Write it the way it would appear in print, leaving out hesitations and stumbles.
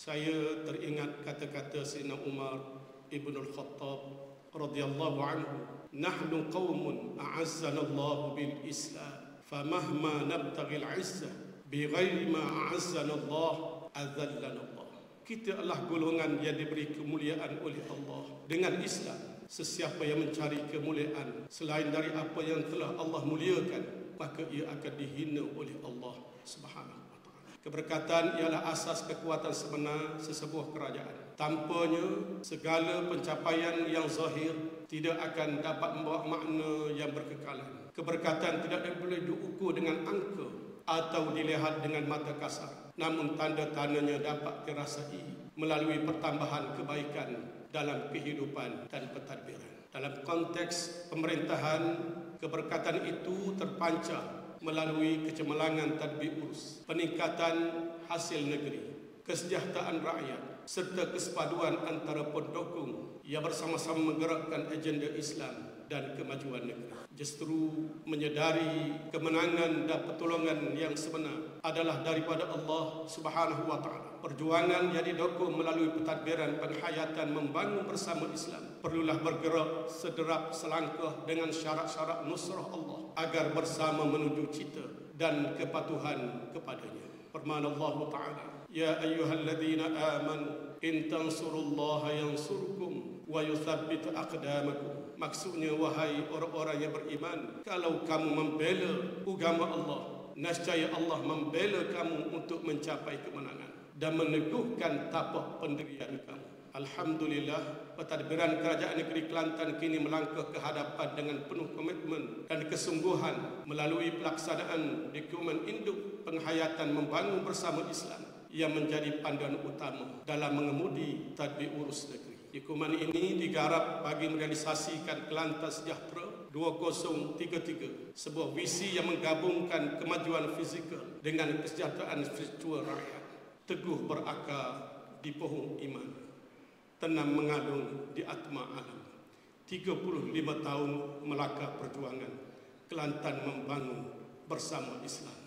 Saya teringat kata-kata Sayyidina Umar Ibnul Khattab radhiyallahu anhu, "Nahnu qaumun a'azzana Allah bil Islam, famahma nabtaghi al-'izzah bighairi ma a'azzana Allah adzallana Allah." Kita adalah golongan yang diberi kemuliaan oleh Allah dengan Islam. Sesiapa yang mencari kemuliaan selain dari apa yang telah Allah muliakan, maka ia akan dihina oleh Allah Subhanahu wa taala. Keberkatan ialah asas kekuatan sebenar sesebuah kerajaan. Tanpanya segala pencapaian yang zahir tidak akan dapat membawa makna yang berkekalan. Keberkatan tidak boleh diukur dengan angka atau dilihat dengan mata kasar, namun tanda-tandanya dapat dirasai melalui pertambahan kebaikan dalam kehidupan dan pentadbiran. Dalam konteks pemerintahan, keberkatan itu terpancar melalui kecemerlangan tadbir urus, peningkatan hasil negeri, kesejahteraan rakyat, serta kesepaduan antara pendukung yang bersama-sama menggerakkan agenda Islam dan kemajuan negeri. Justru menyedari kemenangan dan pertolongan yang sebenar adalah daripada Allah Subhanahu wa taala. Perjuangan yang didukung melalui pentadbiran penghayatan membangun bersama Islam perlulah bergerak sederap selangkah dengan syarat-syarat nusrah Allah agar bersama menuju cita dan kepatuhan kepadanya. Firman Allah Ta'ala, "Ya ayyuhalladzina amanu in tansurullaha yansurkum wa yuthabbit aqdamakum." Maksudnya, wahai orang-orang yang beriman, kalau kamu membela agama Allah, nescaya Allah membela kamu untuk mencapai kemenangan dan meneguhkan tapak pendirian kamu. Alhamdulillah, pentadbiran Kerajaan Negeri Kelantan kini melangkah ke hadapan dengan penuh komitmen dan kesungguhan melalui pelaksanaan dokumen induk penghayatan membangun bersama Islam yang menjadi panduan utama dalam mengemudi tadbir urus negeri. Dokumen ini digarap bagi merealisasikan Kelantan Sejahtera 2033, sebuah visi yang menggabungkan kemajuan fizikal dengan kesejahteraan spiritual rakyat. Teguh berakar di pohon iman, tenang mengalun di atma alam. 35 tahun melangkah perjuangan, Kelantan membangun bersama Islam.